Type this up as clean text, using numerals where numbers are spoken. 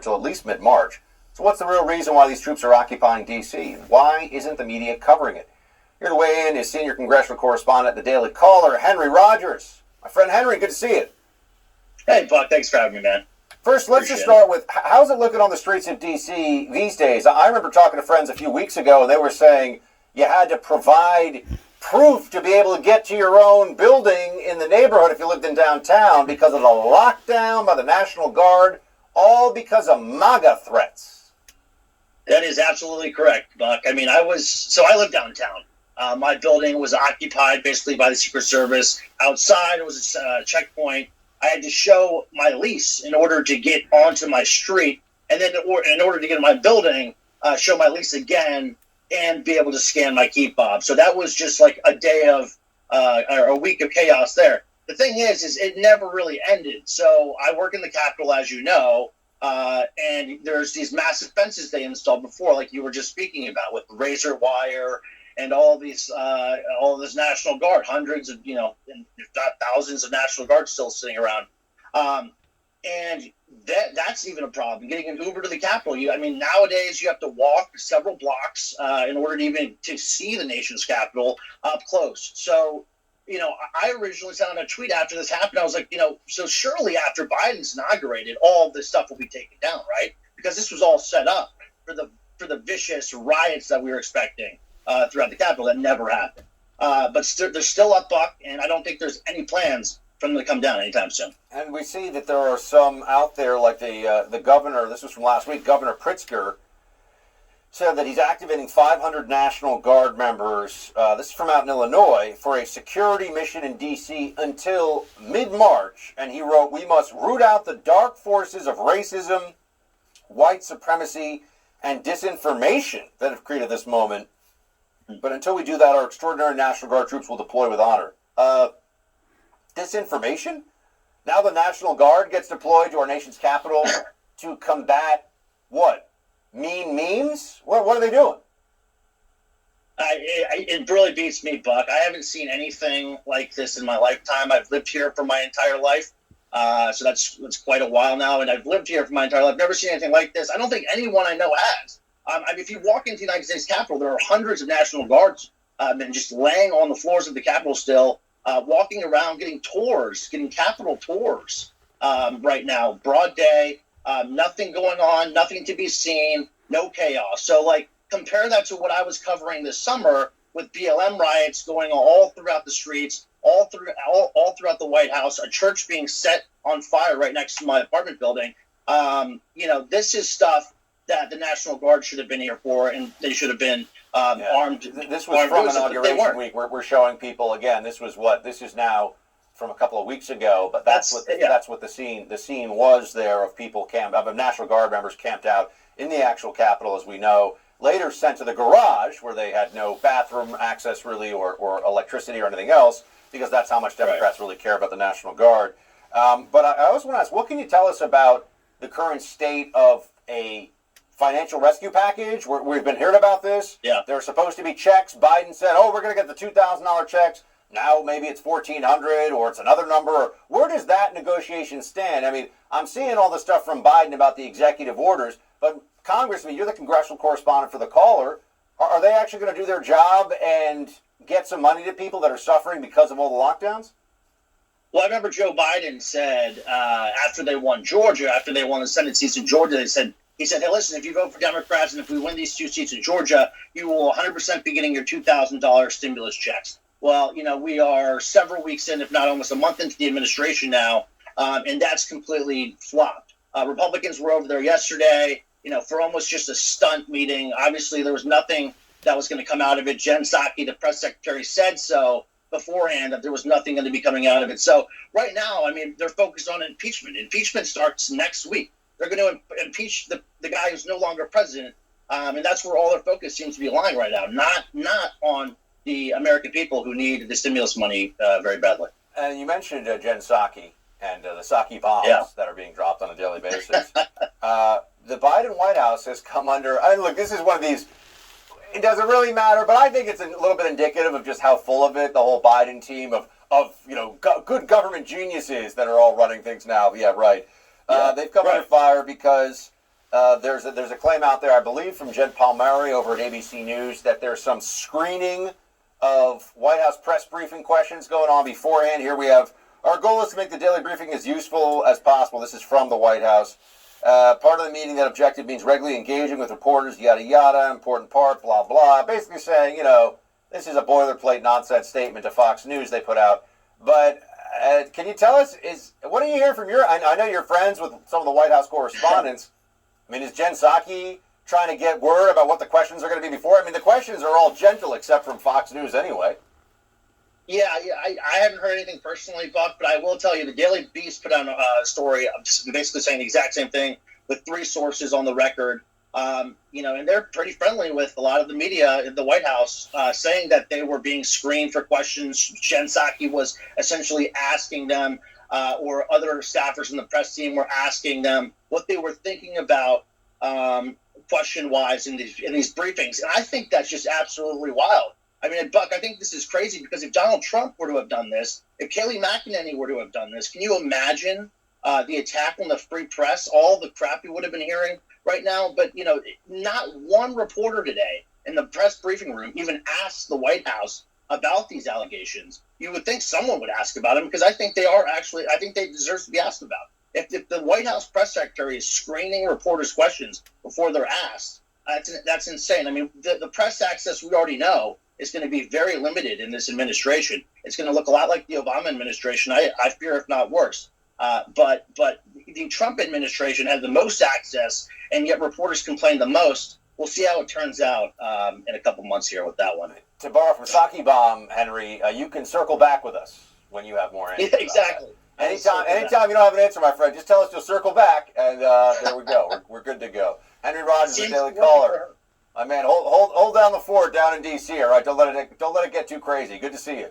until at least mid-March. So what's the real reason why these troops are occupying D.C.? Why isn't the media covering it? Here to weigh in is senior congressional correspondent at the Daily Caller, Henry Rogers. My friend Henry, good to see you. Hey, Buck. Thanks for having me, man. First, let's just start with, how's it looking on the streets of D.C. these days? I remember talking to friends a few weeks ago, and they were saying you had to provide proof to be able to get to your own building in the neighborhood if you lived in downtown because of the lockdown by the National Guard, all because of MAGA threats. That is absolutely correct, Buck. I mean, I live downtown. My building was occupied basically by the Secret Service. Outside, it was a checkpoint. I had to show my lease in order to get onto my street, and then in order to get in my building, show my lease again and be able to scan my key fob. So that was just like a day of, or a week of chaos there. The thing is it never really ended. So I work in the Capitol, as you know, and there's these massive fences they installed before, like you were just speaking about, with razor wire and all this National Guard, hundreds of, if not thousands of National Guard still sitting around. And that's even a problem. Getting an Uber to the Capitol. Nowadays you have to walk several blocks in order to even to see the nation's capital up close. So, I originally sent out a tweet after this happened. I was like, so surely after Biden's inaugurated, all of this stuff will be taken down, right? Because this was all set up for the vicious riots that we were expecting throughout the Capitol. That never happened. But they're still up, Buck, and I don't think there's any plans for them to come down anytime soon. And we see that there are some out there, like the governor, this was from last week, Governor Pritzker, said that he's activating 500 National Guard members, this is from out in Illinois, for a security mission in D.C. until mid-March. And he wrote, "We must root out the dark forces of racism, white supremacy, and disinformation that have created this moment. But until we do that, our extraordinary National Guard troops will deploy with honor." Disinformation? Now the National Guard gets deployed to our nation's capital to combat what? Mean memes? What are they doing? It really beats me, Buck. I haven't seen anything like this in my lifetime. I've lived here for my entire life. So that's quite a while now, and I've lived here for my entire life. Never seen anything like this. I don't think anyone I know has. If you walk into the United States Capitol, there are hundreds of National Guards and just laying on the floors of the Capitol still, walking around, getting Capitol tours right now, broad day. Nothing going on, nothing to be seen, no chaos. So, compare that to what I was covering this summer with BLM riots going all throughout the streets, all throughout the White House, a church being set on fire right next to my apartment building. This is stuff that the National Guard should have been here for, and they should have been armed. This was from Inauguration Week. We're showing people, again, this is now from a couple of weeks ago, but that's what the scene was there of people of National Guard members camped out in the actual Capitol, as we know, later sent to the garage where they had no bathroom access really or electricity or anything else, because that's how much Democrats really care about the National Guard. But I also want to ask, what can you tell us about the current state of a financial rescue package? We've been hearing about this. Yeah. There are supposed to be checks. Biden said, we're going to get the $2,000 checks. Now maybe it's $1,400 or it's another number. Where does that negotiation stand? I'm seeing all the stuff from Biden about the executive orders, but Congressman, you're the congressional correspondent for the Caller. Are they actually going to do their job and get some money to people that are suffering because of all the lockdowns? Well, I remember Joe Biden said after they won Georgia, after they won the Senate seats in Georgia, he said, hey, listen, if you vote for Democrats and if we win these 2 seats in Georgia, you will 100% be getting your $2,000 stimulus checks. Well, we are several weeks in, if not almost a month into the administration now, and that's completely flopped. Republicans were over there yesterday, for almost just a stunt meeting. Obviously, there was nothing that was going to come out of it. Jen Psaki, the press secretary, said so beforehand, that there was nothing going to be coming out of it. So right now, they're focused on impeachment. Impeachment starts next week. They're going to impeach the guy who's no longer president, and that's where all their focus seems to be lying right now, not on the American people who need the stimulus money very badly. And you mentioned Jen Psaki and the Psaki bombs that are being dropped on a daily basis. The Biden White House has come under, look, this is one of these, it doesn't really matter, but I think it's a little bit indicative of just how full of it the whole Biden team of good government geniuses that are all running things now. Yeah, right. They've come under fire because there's a claim out there, I believe, from Jen Palmieri over at ABC News that there's some screening of White House press briefing questions going on beforehand. Here we have, our goal is to make the daily briefing as useful as possible. This is from the White House. Part of the meeting, that objective means regularly engaging with reporters, yada, yada, important part, blah, blah. Basically saying, this is a boilerplate nonsense statement to Fox News they put out. But can you tell us, what do you hear from I know you're friends with some of the White House correspondents. I mean, is Jen Psaki trying to get word about what the questions are going to be before? I mean, the questions are all gentle except from Fox News anyway. Yeah, I haven't heard anything personally, Buck, but I will tell you the Daily Beast put out a story basically saying the exact same thing with 3 sources on the record. And they're pretty friendly with a lot of the media in the White House, saying that they were being screened for questions. Jen Psaki was essentially asking them, or other staffers in the press team were asking them what they were thinking about question-wise in these briefings. And I think that's just absolutely wild. I mean, Buck, I think this is crazy because if Donald Trump were to have done this, if Kayleigh McEnany were to have done this, can you imagine the attack on the free press, all the crap we would have been hearing right now? But, not one reporter today in the press briefing room even asked the White House about these allegations. You would think someone would ask about them because I think they deserve to be asked about. If the White House press secretary is screening reporters' questions before they're asked, that's insane. I mean, the press access we already know is going to be very limited in this administration. It's going to look a lot like the Obama administration, I fear, if not worse. But the Trump administration had the most access, and yet reporters complain the most. We'll see how it turns out in a couple months here with that one. To borrow from Psaki Bomb, Henry, you can circle back with us when you have more answers. Yeah, exactly. Anytime you don't have an answer, my friend, just tell us you'll circle back, and there we go. We're good to go. Henry Rogers, the Daily Caller. My man, hold down the fort down in D.C., all right? Don't let it get too crazy. Good to see you.